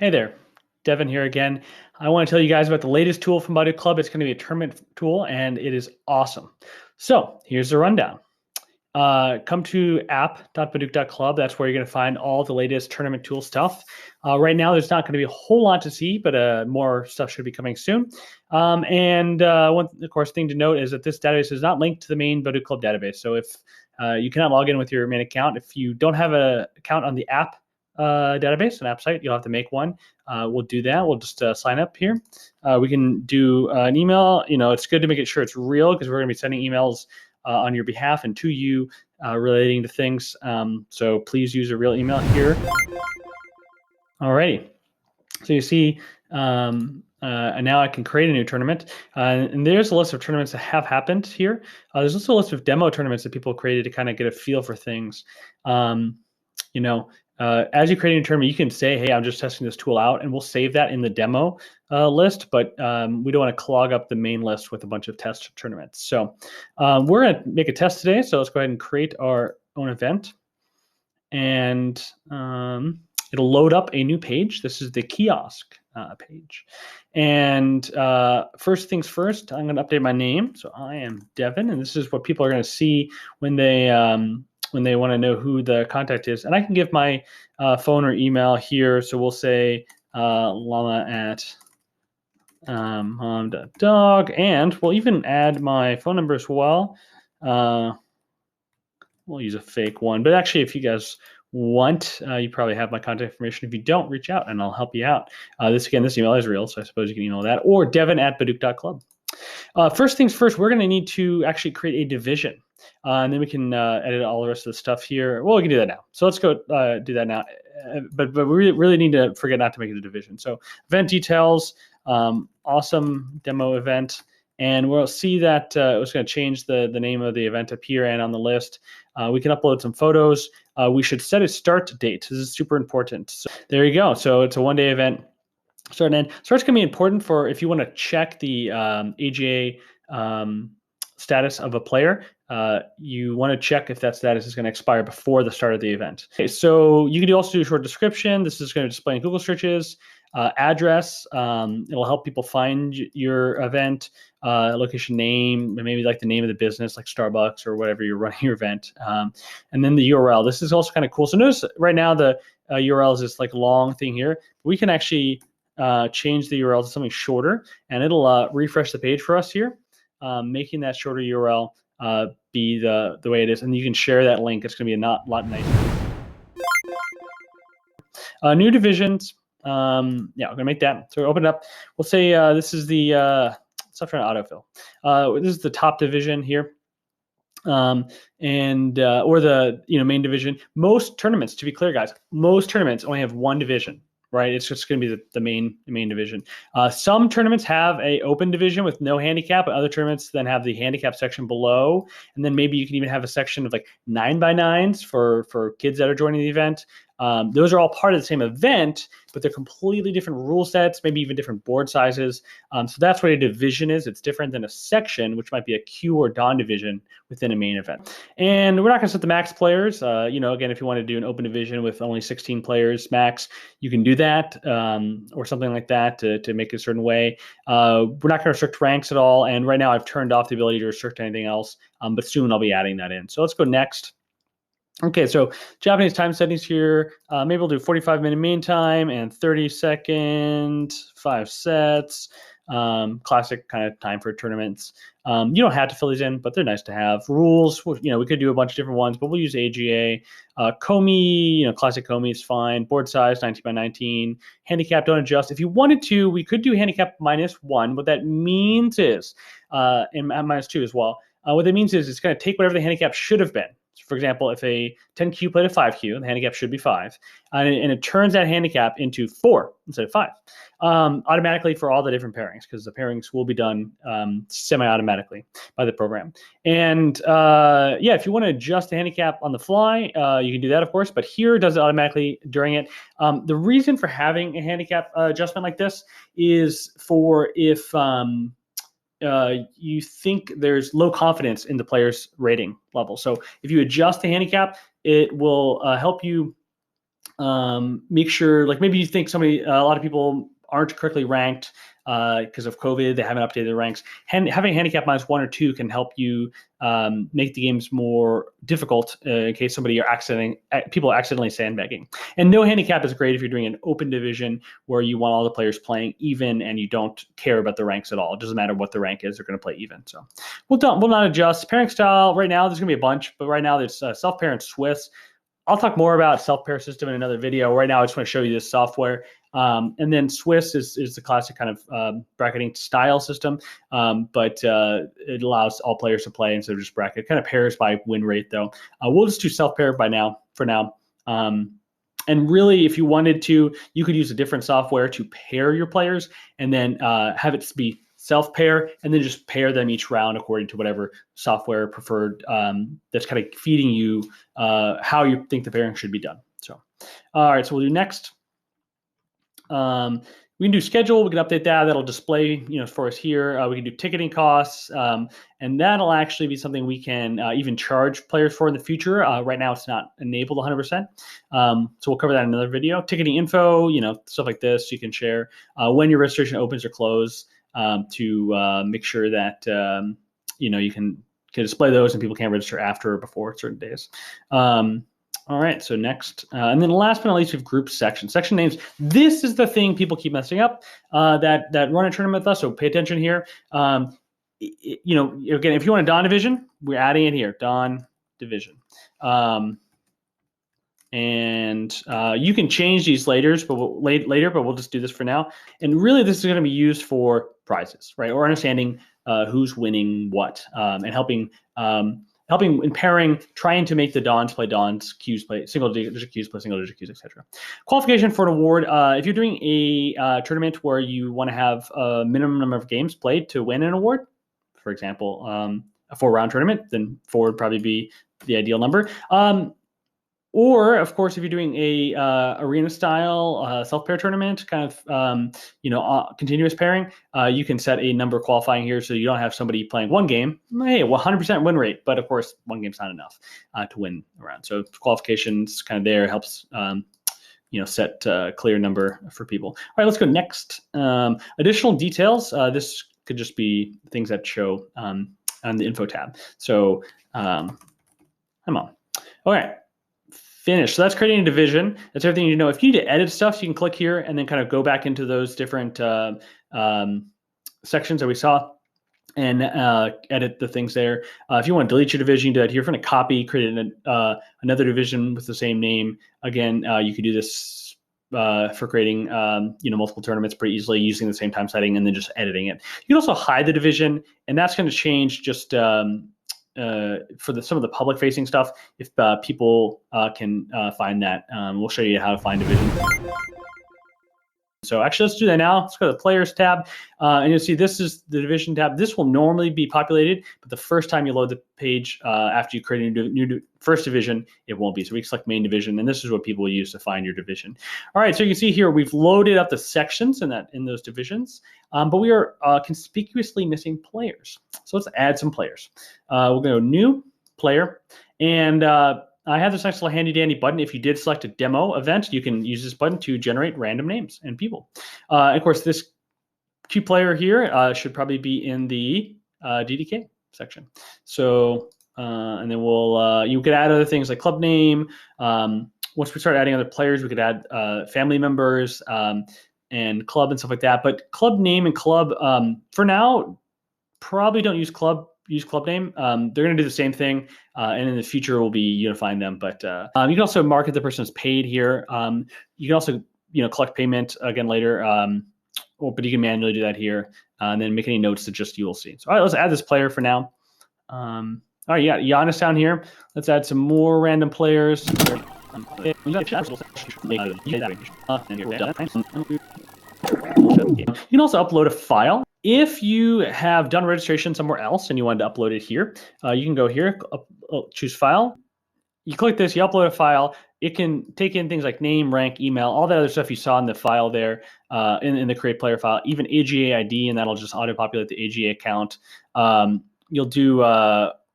Hey there, Devin here again. I want to tell you guys about the latest tool from Baduk Club. It's going to be a tournament tool, and it is awesome. So here's the rundown. Come to app.baduk.club. That's where you're going to find all the latest tournament tool stuff. Right now, there's not going to be a whole lot to see, but more stuff should be coming soon. One, of course, thing to note is that this database is not linked to the main Baduk Club database. So if you cannot log in with your main account, if you don't have an account on the app database, an app site, you'll have to make one. We'll do that. We'll just sign up here. We can do an email. It's good to make sure it's real because we're going to be sending emails on your behalf and to you relating to things. So please use a real email here. Alrighty. So you see, and now I can create a new tournament. And there's a list of tournaments that have happened here. There's also a list of demo tournaments that people created to kind of get a feel for things. As you create a new tournament, you can say, hey, I'm just testing this tool out, and we'll save that in the demo list, but we don't want to clog up the main list with a bunch of test tournaments. So we're going to make a test today. So let's go ahead and create our own event. And it'll load up a new page. This is the kiosk page. And first things first, I'm going to update my name. So I am Devin, and this is what people are going to see when they want to know who the contact is. And I can give my phone or email here. So we'll say llama@mom.dog, and we'll even add my phone number as well. We'll use a fake one, but actually, if you guys want, you probably have my contact information. If you don't, reach out and I'll help you out. This email is real, so I suppose you can email that, or devin@baduk.club. First things first, we're going to need to actually create a division. And then we can edit all the rest of the stuff here. Well, we can do that now. So let's go do that now. But we really need to forget not to make it a division. So event details, awesome demo event. And we'll see that it's going to change the name of the event up here and on the list. We can upload some photos. We should set a start date. This is super important. So there you go. So it's a one-day event. Start and end. Start's going to be important for if you want to check the AGA status of a player. You want to check if that status is going to expire before the start of the event. Okay, so you can also do a short description. This is going to display in Google searches. Address, it'll help people find your event, location name, maybe like the name of the business, like Starbucks or whatever you're running your event. And then the URL. This is also kind of cool. So notice right now the URL is this like long thing here. We can actually change the URL to something shorter, and it'll refresh the page for us here, making that shorter URL be the way it is. And you can share that link. It's going to be a lot nicer. New divisions. We're gonna make that. So open it up. We'll say this is the stop trying to autofill. This is the top division here, or the main division. Most tournaments, to be clear, guys, most tournaments only have one division. Right, it's just going to be the main division. Some tournaments have a open division with no handicap, but other tournaments then have the handicap section below, and then maybe you can even have a section of like 9x9s for kids that are joining the event. Those are all part of the same event, but they're completely different rule sets, maybe even different board sizes. So that's what a division is. It's different than a section, which might be a Q or Don division within a main event. And we're not going to set the max players. Again, if you want to do an open division with only 16 players max, you can do that, or something like that to make it a certain way. We're not going to restrict ranks at all. And right now I've turned off the ability to restrict anything else, but soon I'll be adding that in. So let's go next. Okay, so Japanese time settings here. Maybe we'll do 45-minute main time and 30-second, 5 sets. Classic kind of time for tournaments. You don't have to fill these in, but they're nice to have. Rules, we could do a bunch of different ones, but we'll use AGA. Komi, classic Komi is fine. Board size, 19x19. Handicap, don't adjust. If you wanted to, we could do handicap -1. What that means is, and -2 as well. What that means is it's going to take whatever the handicap should have been. For example, if a 10Q played a 5Q, the handicap should be 5, and it turns that handicap into 4 instead of 5, automatically for all the different pairings, because the pairings will be done semi-automatically by the program. And if you want to adjust the handicap on the fly, you can do that, of course, but here it does it automatically during it. The reason for having a handicap adjustment like this is for if you think there's low confidence in the player's rating level. So if you adjust the handicap, it will help you make sure, like maybe you think a lot of people aren't correctly ranked because of COVID, they haven't updated their ranks. Having a handicap -1 or 2 can help you make the games more difficult in case people are accidentally sandbagging. And no handicap is great if you're doing an open division where you want all the players playing even and you don't care about the ranks at all. It doesn't matter what the rank is; they're going to play even. So we'll not adjust pairing style right now. There's going to be a bunch, but right now there's self-pair and Swiss. I'll talk more about self-pair system in another video. Right now, I just want to show you this software. And then Swiss is the classic kind of bracketing style system, but it allows all players to play instead of just bracket. It kind of pairs by win rate, though. We'll just do self-pair for now. And really, if you wanted to, you could use a different software to pair your players and then have it be self-pair, and then just pair them each round according to whatever software preferred that's kind of feeding you how you think the pairing should be done. So, all right, so we'll do next. We can do schedule. We can update that. That'll display, for us here. We can do ticketing costs, and that'll actually be something we can even charge players for in the future. Right now, it's not enabled 100%. So we'll cover that in another video. Ticketing info, stuff like this. You can share when your registration opens or closes to make sure that you can display those and people can't register after or before certain days. All right, so next, and then last but not least, we have group sections. Section names. This is the thing people keep messing up that run a tournament with us. So pay attention here. Again, if you want a Dawn division, we're adding it here. Dawn division. And you can change these later, but we'll just do this for now. And really, this is going to be used for prizes, right? Or understanding who's winning what, and helping in pairing, trying to make the Dons play Dons, Qs play single-digit Qs play single-digit Qs, etc. Qualification for an award. If you're doing a tournament where you want to have a minimum number of games played to win an award, for example, a 4-round tournament, then 4 would probably be the ideal number. Or, of course, if you're doing a arena-style self-pair tournament, kind of continuous pairing, you can set a number qualifying here, so you don't have somebody playing one game. Hey, 100% win rate, but of course, one game's not enough to win a round. So qualifications kind of there helps set a clear number for people. All right, let's go next. Additional details. This could just be things that show on the info tab. So I'm on. All right. Finish. So that's creating a division. That's everything you know. If you need to edit stuff, so you can click here and then kind of go back into those different sections that we saw and edit the things there. If you want to delete your division, you do that here. If you're going to copy, create another division with the same name, again, you could do this for creating multiple tournaments pretty easily using the same time setting and then just editing it. You can also hide the division, and that's going to change just for some of the public facing stuff, if people can find that. We'll show you how to find division. So actually, let's do that now. Let's go to the Players tab, and you'll see this is the Division tab. This will normally be populated, but the first time you load the page after you create a new first division, it won't be. So we can select Main Division, and this is what people use to find your division. All right, so you can see here we've loaded up the sections in those divisions, but we are conspicuously missing players. So let's add some players. We'll go New Player, and I have this nice little handy dandy button. If you did select a demo event, you can use this button to generate random names and people. And of course, this Q player here should probably be in the DDK section. So, and then you could add other things like club name. Once we start adding other players, we could add family members and club and stuff like that. But club name and club, for now, probably don't use club name. They're going to do the same thing, and in the future we'll be unifying them. But you can also mark the person as paid here. You can also collect payment again later, but you can manually do that here, and then make any notes that just you will see. So all right, let's add this player for now. All right, yeah, Giannis down here. Let's add some more random players. You can also upload a file. If you have done registration somewhere else and you wanted to upload it here, you can go here, choose file. You click this, you upload a file. It can take in things like name, rank, email, all that other stuff you saw in the file there, in the create player file, even AGA ID, and that'll just auto-populate the AGA account. You'll do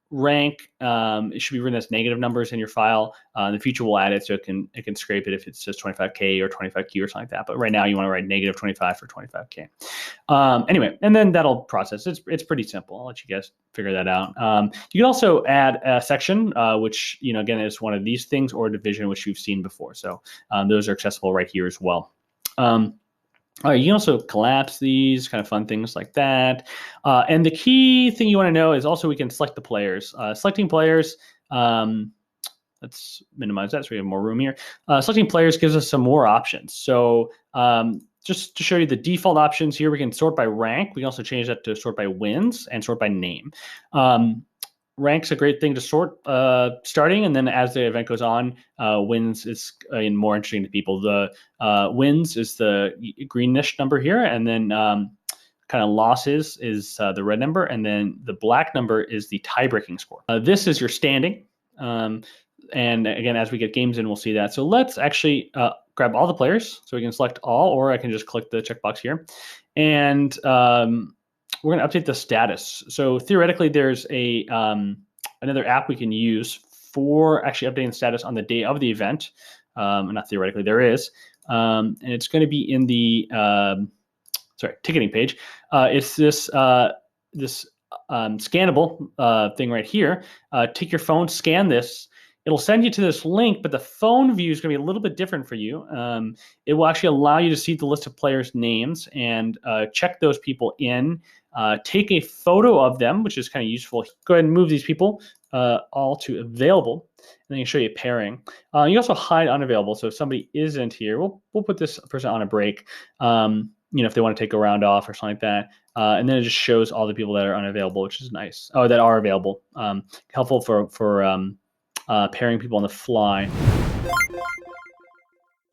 rank, it should be written as negative numbers in your file. In the future, we'll add it so it can scrape it if it says 25K or 25Q or something like that. But right now, you want to write negative 25 for 25K. Anyway, and then that'll process. It's pretty simple. I'll let you guys figure that out. You can also add a section, which, again, is one of these things, or a division, which you've seen before. So those are accessible right here as well. All right, you can also collapse these, kind of fun things like that. And the key thing you want to know is also we can select the players. Selecting players, let's minimize that so we have more room here. Selecting players gives us some more options. So just to show you the default options here, we can sort by rank. We can also change that to sort by wins and sort by name. Rank's a great thing to sort starting, and then as the event goes on, wins is more interesting to people. The wins is the greenish number here, and then kind of losses is the red number, and then the black number is the tie-breaking score. This is your standing, and again, as we get games in, we'll see that. So let's actually grab all the players, so we can select all, or I can just click the checkbox here, and we're going to update the status. So theoretically, there's a another app we can use for actually updating the status on the day of the event. Not theoretically, there is, and it's going to be in the ticketing page. It's this scannable thing right here. Take your phone, scan this. It'll send you to this link, but the phone view is going to be a little bit different for you. It will actually allow you to see the list of players' names and check those people in. Take a photo of them, which is kind of useful. Go ahead and move these people all to available, and then you can show you pairing. You also hide unavailable, so if somebody isn't here, we'll put this person on a break. If they want to take a round off or something like that, and then it just shows all the people that are unavailable, which is nice. Oh, that are available. Helpful for pairing people on the fly.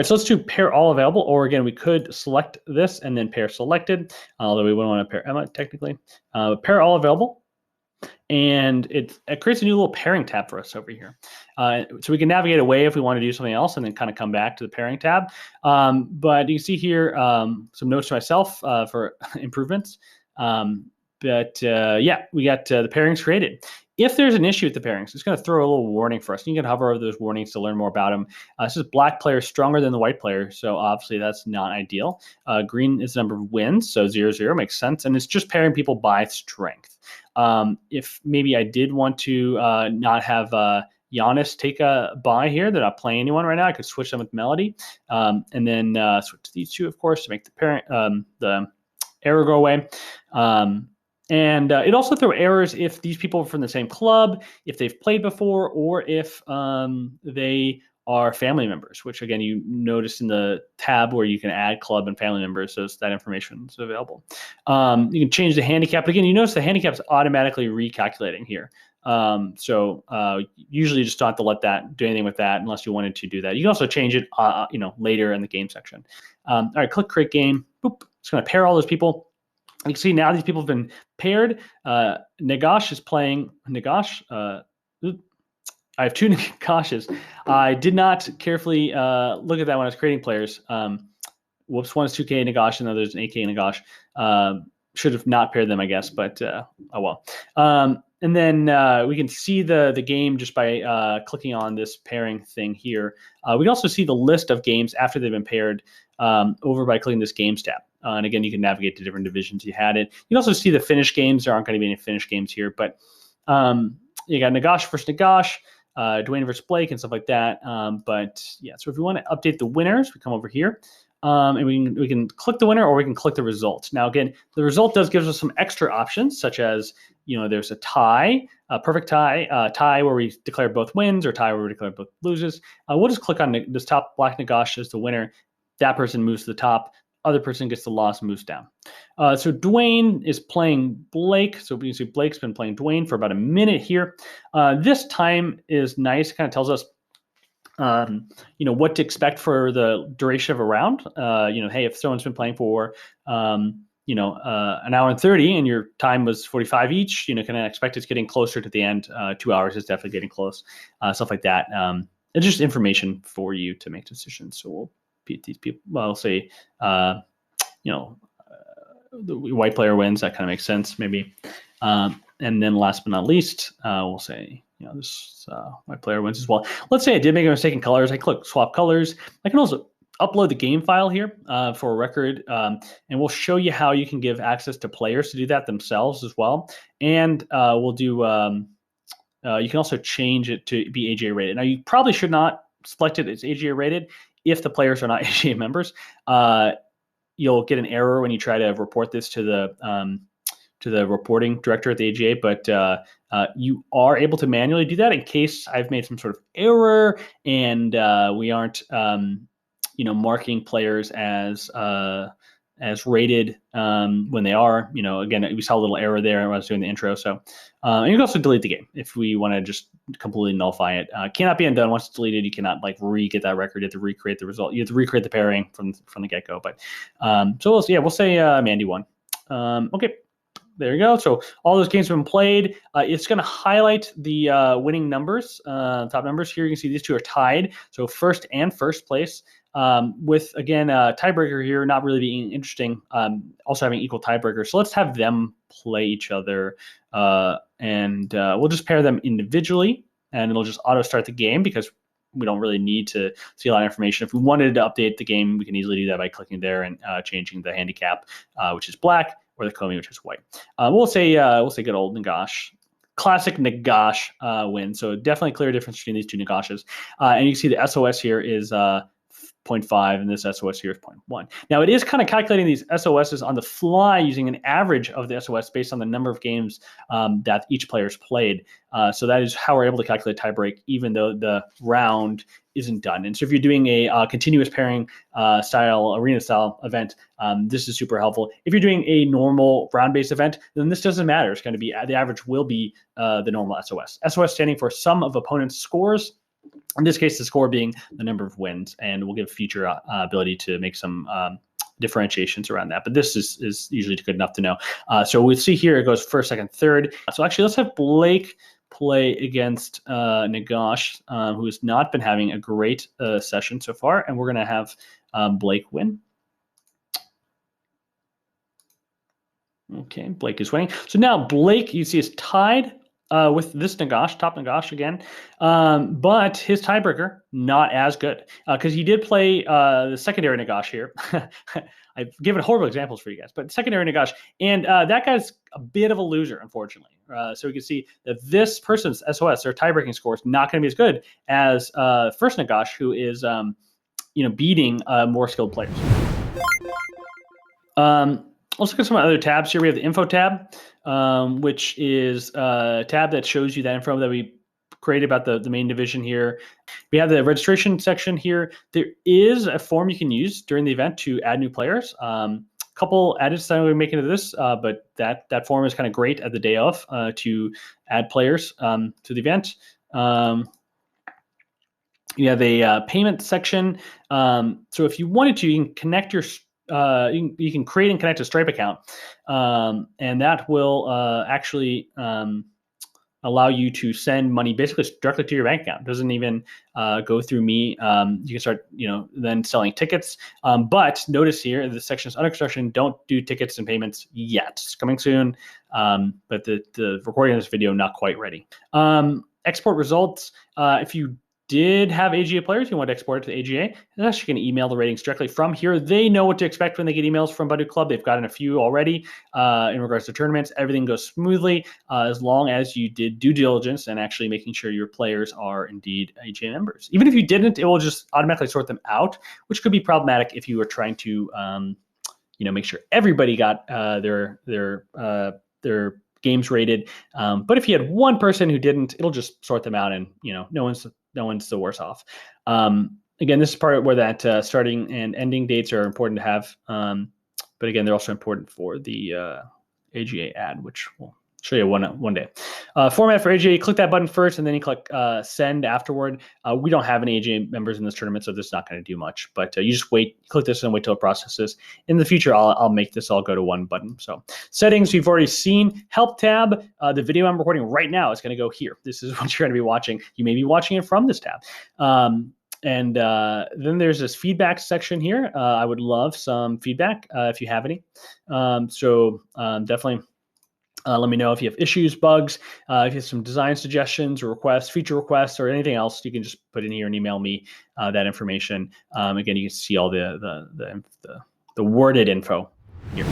Right, so let's do pair all available, or again, we could select this and then pair selected, although we wouldn't want to pair Emma technically. Pair all available, and it creates a new little pairing tab for us over here. So we can navigate away if we want to do something else and then kind of come back to the pairing tab. But you can see here some notes to myself for improvements. Yeah, we got the pairings created. If there's an issue with the pairings, it's going to throw a little warning for us. You can hover over those warnings to learn more about them. This is black player stronger than the white player, so obviously that's not ideal. Green is the number of wins, so 0-0 makes sense, and it's just pairing people by strength. If maybe I did want to not have Giannis take a bye here, they're not playing anyone right now, I could switch them with Melody, and then switch to these two, of course, to make the error go away. And it also throws errors if these people are from the same club, if they've played before, or if they are family members, which again, you notice in the tab where you can add club and family members, so that information is available. You can change the handicap. But again, you notice the handicap is automatically recalculating here. So usually you just don't have to let that do anything with that unless you wanted to do that. You can also change it, later in the game section. All right, click create game. Boop. It's going to pair all those people. You can see now these people have been paired. Nagash is playing Nagash. I have two Nagashes. I did not carefully look at that when I was creating players. Whoops, one is 2K Nagash and the other is an 8K Nagash. Should have not paired them, I guess, but oh well. And then we can see the game just by clicking on this pairing thing here. We can also see the list of games after they've been paired over by clicking this Games tab. And again, you can navigate to different divisions you had it. You can also see the finished games. There aren't going to be any finished games here, but you got Nagash versus Nagash, Dwayne versus Blake, and stuff like that. But yeah, so if we want to update the winners, we come over here. And we can click the winner, or we can click the result. Now, again, the result does give us some extra options, such as, there's a tie, a perfect tie, tie where we declare both wins, or tie where we declare both loses. We'll just click on this top black Nagash as the winner. That person moves to the top. Other person gets the loss and moves down. So Dwayne is playing Blake. So we can see Blake's been playing Dwayne for about a minute here. This time is nice. It kind of tells us what to expect for the duration of a round. Hey, if someone's been playing for, an hour and 30 and your time was 45 each, can I expect it's getting closer to the end? 2 hours is definitely getting close, stuff like that. It's just information for you to make decisions. So we'll beat these people. Well, I'll say, the white player wins. That kind of makes sense, maybe. And And then last but not least, we'll say, this my player wins as well. Let's say I did make a mistake in colors. I click swap colors. I can also upload the game file here for a record, and we'll show you how you can give access to players to do that themselves as well. And we'll do, you can also change it to be AGA rated. Now, you probably should not select it as AGA rated if the players are not AGA members. You'll get an error when you try to report this to the reporting director at the AGA, but you are able to manually do that in case I've made some sort of error and we aren't, marking players as rated when they are. Again, we saw a little error there when I was doing the intro. So, and you can also delete the game if we want to just completely nullify it. Cannot be undone once it's deleted. You cannot re-get that record. You have to recreate the result. You have to recreate the pairing from the get-go. But so we'll say Mandy won. Okay. There you go. So all those games have been played. It's going to highlight the winning numbers, top numbers. Here you can see these two are tied. So first and first place with, again, tiebreaker here not really being interesting, also having equal tiebreakers. So let's have them play each other, and we'll just pair them individually, and it'll just auto-start the game because we don't really need to see a lot of information. If we wanted to update the game, we can easily do that by clicking there and changing the handicap, which is black, or the Comey, which is white. We'll say good old Nagash. Classic Nagash win. So definitely clear difference between these two Nagashes. And you can see the SOS here is 0.5 and this SOS here is 0.1. Now it is kind of calculating these SOSs on the fly using an average of the SOS based on the number of games that each player's played. So that is how we're able to calculate tiebreak even though the round isn't done. And so if you're doing a continuous pairing style, arena style event, this is super helpful. If you're doing a normal round-based event, then this doesn't matter. It's going to be, the average will be the normal SOS. SOS standing for sum of opponents' scores. In this case, the score being the number of wins, and we'll give future ability to make some differentiations around that. But this is usually good enough to know. So we'll see here it goes first, second, third. So actually, let's have Blake play against Nagash, who has not been having a great session so far, and we're going to have Blake win. Okay, Blake is winning. So now Blake, you see, is tied with this Nagash, top Nagash again, but his tiebreaker not as good because he did play the secondary Nagash here. I've given horrible examples for you guys, but secondary Nagash, and that guy's a bit of a loser, unfortunately. So we can see that this person's SOS, their tiebreaking score, is not going to be as good as first Nagash, who is beating more skilled players. Let's look at some other tabs here. We have the info tab, which is a tab that shows you that info that we created about the main division here. We have the registration section here. There is a form you can use during the event to add new players. Couple edits that we make into this, but that form is kind of great at the day of to add players to the event. You have a payment section. So if you wanted to, you can connect your you can create and connect a Stripe account, and that will actually allow you to send money basically directly to your bank account. It doesn't even go through me. You can start, then selling tickets. But notice here, the section is under construction. Don't do tickets and payments yet. It's coming soon, but the recording of this video not quite ready. Export results. If you did have AGA players, you want to export it to the AGA, and actually going to email the ratings directly from here. They know what to expect when they get emails from Baduk Club. They've gotten a few already in regards to tournaments. Everything goes smoothly as long as you did due diligence and actually making sure your players are indeed AGA members. Even if you didn't, it will just automatically sort them out, which could be problematic if you were trying to make sure everybody got their games rated. But if you had one person who didn't, it'll just sort them out, and no one's the worse off. Again, this is part where that starting and ending dates are important to have. But again, they're also important for the AGA ad, which we'll show you one day. Format for AGA, click that button first, and then you click send afterward. We don't have any AGA members in this tournament, so this is not going to do much. But you just wait, click this and wait till it processes. In the future, I'll make this all go to one button. So settings, you've already seen. Help tab, the video I'm recording right now is going to go here. This is what you're going to be watching. You may be watching it from this tab. And then there's this feedback section here. I would love some feedback if you have any. So definitely Let me know if you have issues, bugs, if you have some design suggestions or requests, feature requests, or anything else. You can just put in here and email me that information. Again, you can see all the worded info here.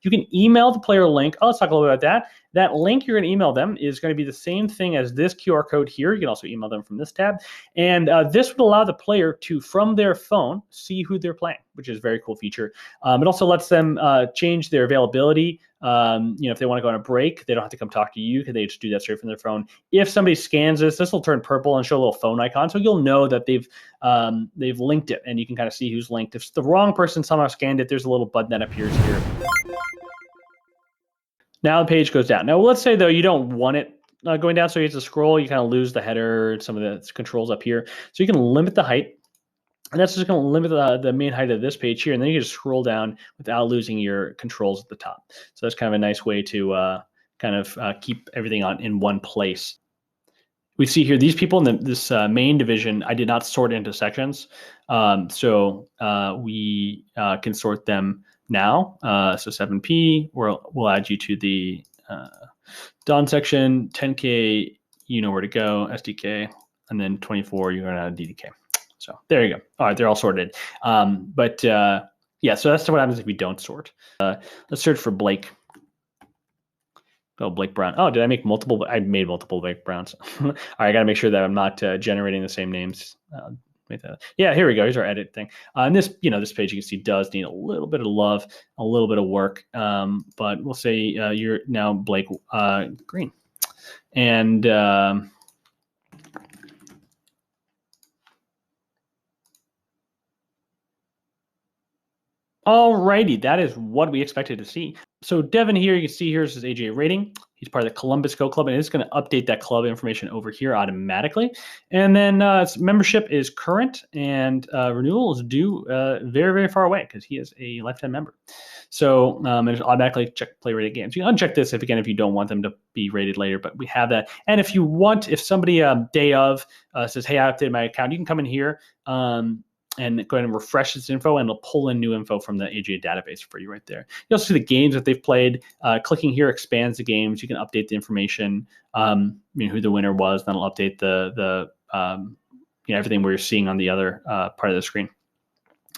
You can email the player link. Oh, let's talk a little bit about that. That link you're going to email them is going to be the same thing as this QR code here. You can also email them from this tab. And this would allow the player to, from their phone, see who they're playing, which is a very cool feature. It also lets them change their availability. If they want to go on a break, they don't have to come talk to you because they just do that straight from their phone. If somebody scans this will turn purple and show a little phone icon. So you'll know that they've linked it, and you can kind of see who's linked. If the wrong person somehow scanned it, there's a little button that appears here. Now the page goes down. Now, let's say, though, you don't want it going down, so you have to scroll. You kind of lose the header, some of the controls up here. So you can limit the height. And that's just going to limit the main height of this page here. And then you can just scroll down without losing your controls at the top. So that's kind of a nice way to keep everything in one place. We see here these people in this main division, I did not sort into sections. So we can sort them now. So 7P, we'll add you to the Dawn section, 10K, you know where to go, SDK, and then 24, you're going to add DDK. So there you go. All right, they're all sorted. Yeah, so that's what happens if we don't sort. Let's search for Blake. Oh, Blake Brown. Oh, did I make multiple? I made multiple Blake Browns. All right, I got to make sure that I'm not generating the same names. Yeah, here we go. Here's our edit thing. And this page you can see does need a little bit of love, a little bit of work. But we'll say you're now Blake Green. And alrighty, that is what we expected to see. So Devin here, you can see here's his AJ rating. He's part of the Columbus Go Club, and it's going to update that club information over here automatically. And then its membership is current, and renewal is due very, very far away because he is a lifetime member. So it's automatically check play rated games. You can uncheck this if you don't want them to be rated later, but we have that. And if you want, if somebody day of says, hey, I updated my account, you can come in here and go ahead and refresh this info, and it'll pull in new info from the AGA database for you right there. You also see the games that they've played. Clicking here expands the games. You can update the information, who the winner was. Then it'll update the everything we're seeing on the other part of the screen,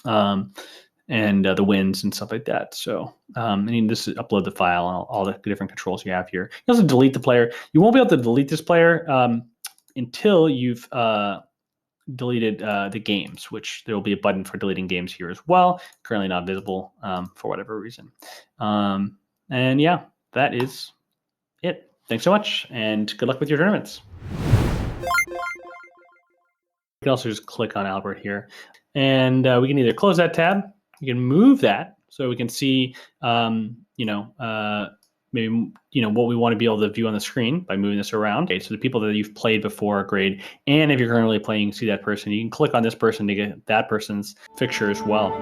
and the wins and stuff like that. So this is upload the file and all the different controls you have here. You also delete the player. You won't be able to delete this player until you've deleted the games, which there will be a button for deleting games here as well. Currently not visible for whatever reason. And yeah, that is it. Thanks so much, and good luck with your tournaments. You can also just click on Albert here, and we can either close that tab, we can move that so we can see, maybe what we want to be able to view on the screen by moving this around. Okay, so the people that you've played before are grade, and if you're currently playing, see that person, you can click on this person to get that person's fixture as well.